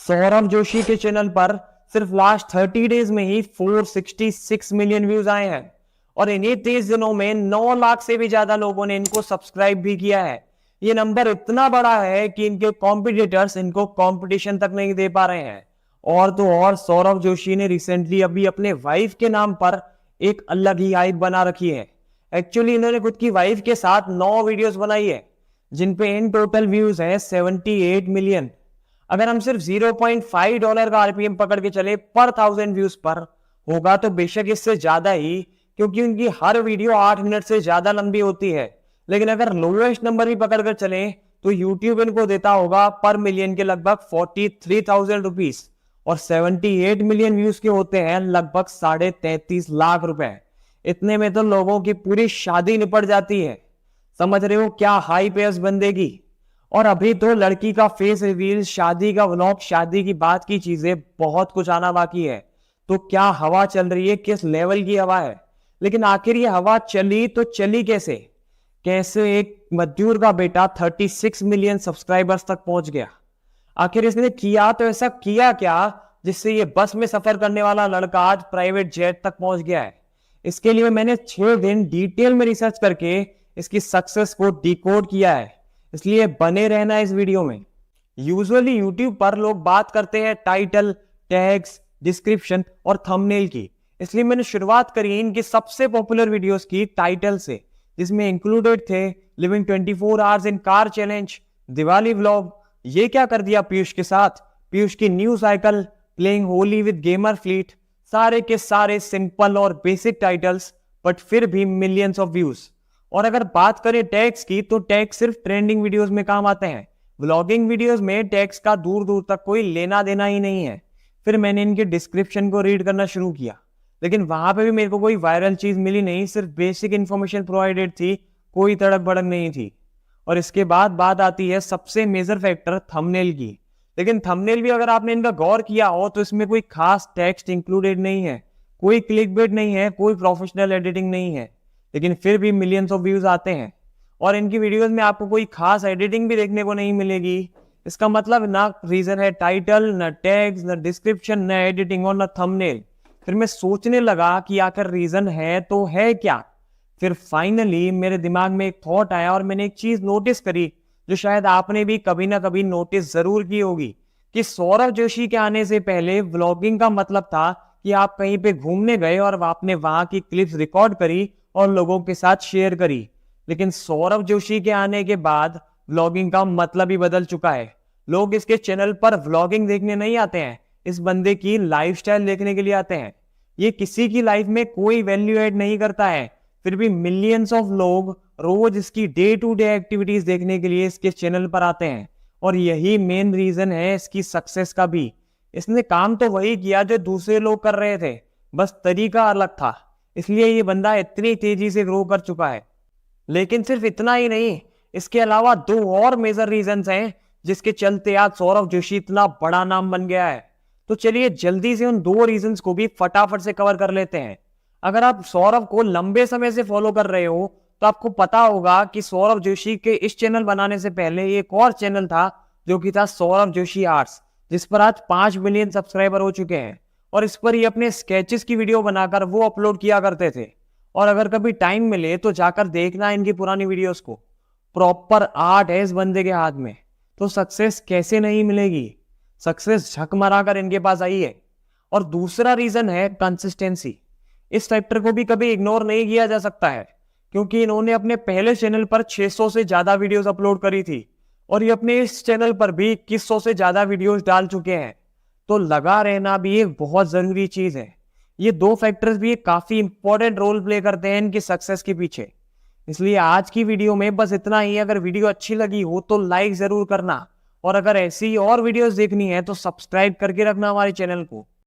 सौरभ जोशी के चैनल पर सिर्फ लास्ट 30 डेज में ही 466 मिलियन व्यूज आए हैं और इन्हीं 30 दिनों में 9 लाख से भी ज्यादा लोगों ने इनको सब्सक्राइब भी किया है। ये नंबर इतना बड़ा है कि इनके कॉम्पिटिटर्स इनको कंपटीशन तक नहीं दे पा रहे हैं। और तो और सौरभ जोशी ने रिसेंटली अभी अपने वाइफ के नाम पर एक अलग ही हाइप बना रखी है। एक्चुअली इन्होंने खुद की वाइफ के साथ 9 वीडियोस बनाई है जिन पे इन टोटल व्यूज है 78 मिलियन। अगर हम सिर्फ $0.5 का आरपीएम पकड़ के चले पर 1000 व्यूज पर होगा तो बेशक इससे ज्यादा ही, क्योंकि उनकी हर वीडियो 8 मिनट से ज्यादा लंबी होती है। लेकिन अगर लोएस्ट नंबर भी पकड़ कर चले तो यूट्यूब इनको देता होगा पर मिलियन के लगभग 43,000 रुपीज और 78 मिलियन व्यूज के होते हैं लगभग 33.5 लाख रुपए। इतने में तो लोगों की पूरी शादी निपट जाती है। समझ रहे हो क्या हाइप है उस बंदे की। और अभी तो लड़की का फेस रिवील, शादी का व्लॉग, शादी की बात की चीजें बहुत कुछ आना बाकी है। तो क्या हवा चल रही है, किस लेवल की हवा है। लेकिन आखिर ये हवा चली तो चली कैसे? कैसे एक मजदूर का बेटा 36 मिलियन सब्सक्राइबर्स तक पहुंच गया? आखिर इसने किया तो ऐसा किया क्या जिससे ये बस में सफर करने वाला लड़का आज प्राइवेट जेट तक पहुंच गया है? इसके लिए मैंने 6 दिन डिटेल में रिसर्च करके इसकी सक्सेस को डिकोड किया है, इसलिए बने रहना इस वीडियो में। यूजुअली यूट्यूब पर लोग बात करते हैं टाइटल, टैग्स, डिस्क्रिप्शन और थंबनेल की, इसलिए मैंने शुरुआत करी इनकी सबसे पॉपुलर वीडियोस की टाइटल से, जिसमें इंक्लूडेड थे living 24 hours in car challenge, Diwali vlog, ये क्या कर दिया पीयूष के साथ, पीयूष की new cycle, playing Holi with gamer fleet, सारे के सारे सिंपल और बेसिक टाइटल्स बट फिर भी मिलियंस ऑफ व्यूज। और अगर बात करें टैग्स की तो टैग्स सिर्फ ट्रेंडिंग वीडियोस में काम आते हैं। व्लॉगिंग वीडियोस में टैग्स का दूर दूर तक कोई लेना देना ही नहीं है। फिर मैंने इनके डिस्क्रिप्शन को रीड करना शुरू किया, लेकिन वहां पे भी मेरे को कोई वायरल चीज मिली नहीं, सिर्फ बेसिक इंफॉर्मेशन प्रोवाइडेड थी, कोई तड़क भड़क नहीं थी। और इसके बाद बात आती है सबसे मेजर फैक्टर थंबनेल की। लेकिन थंबनेल भी अगर आपने इनका गौर किया हो तो इसमें कोई खास टेक्स्ट इंक्लूडेड नहीं है, कोई क्लिकबेट नहीं है, कोई प्रोफेशनल एडिटिंग नहीं है, लेकिन फिर भी मिलियंस ऑफ व्यूज आते हैं। और इनकी वीडियोस में आपको कोई खास एडिटिंग भी देखने को नहीं मिलेगी। इसका मतलब ना रीजन है टाइटल, न टैग्स, न डिस्क्रिप्शन, न एडिटिंग और न थंबनेल। फिर मैं सोचने लगा कि आखिर रीजन है तो है क्या। फिर फाइनली मेरे दिमाग में एक थॉट आया और मैंने एक चीज नोटिस करी जो शायद आपने भी कभी ना कभी नोटिस जरूर की होगी, कि सौरभ जोशी के आने से पहले व्लॉगिंग का मतलब था कि आप कहीं पे घूमने गए और आपने वहां की क्लिप्स रिकॉर्ड करी और लोगों के साथ शेयर करी। लेकिन सौरभ जोशी के आने के बाद व्लॉगिंग का मतलब ही बदल चुका है। लोग इसके चैनल पर व्लॉगिंग देखने नहीं आते हैं, इस बंदे की लाइफस्टाइल देखने के लिए आते हैं। ये किसी की लाइफ में कोई वैल्यू ऐड नहीं करता है, फिर भी मिलियंस ऑफ लोग रोज इसकी डे टू डे एक्टिविटीज देखने के लिए इसके चैनल पर आते हैं। और यही मेन रीजन है इसकी सक्सेस का भी। इसने काम तो वही किया जो दूसरे लोग कर रहे थे, बस तरीका अलग था, इसलिए ये बंदा इतनी तेजी से ग्रो कर चुका है। लेकिन सिर्फ इतना ही नहीं, इसके अलावा 2 और मेजर रीजंस हैं जिसके चलते आज सौरभ जोशी इतना बड़ा नाम बन गया है। तो चलिए जल्दी से उन 2 रीजंस को भी फटाफट से कवर कर लेते हैं। अगर आप सौरभ को लंबे समय से फॉलो कर रहे हो तो आपको पता होगा कि सौरभ जोशी के इस चैनल बनाने से पहले एक और चैनल था जो कि था सौरभ जोशी आर्ट्स, जिस पर आज 5 मिलियन सब्सक्राइबर हो चुके हैं। और इस पर ये अपने स्केचेस की वीडियो बनाकर वो अपलोड किया करते थे। और अगर कभी टाइम मिले तो जाकर देखना इनकी पुरानी वीडियोस को। प्रॉपर आर्ट है इस बंदे के हाथ में, तो सक्सेस कैसे नहीं मिलेगी। सक्सेस झक मारा कर इनके पास आई है। और दूसरा रीजन है कंसिस्टेंसी। इस फैक्टर को भी कभी इग्नोर नहीं किया जा सकता है, क्योंकि इन्होंने अपने पहले चैनल पर 600 से ज्यादा वीडियोस अपलोड करी थी और ये अपने इस चैनल पर भी 2100 से ज्यादा वीडियोस डाल चुके हैं। तो लगा रहना भी एक बहुत जरूरी चीज है। ये 2 फैक्टर्स भी एक काफी इंपॉर्टेंट रोल प्ले करते हैं इनकी सक्सेस के पीछे। इसलिए आज की वीडियो में बस इतना ही। अगर वीडियो अच्छी लगी हो तो लाइक जरूर करना, और अगर ऐसी और वीडियोस देखनी है तो सब्सक्राइब करके रखना हमारे चैनल को।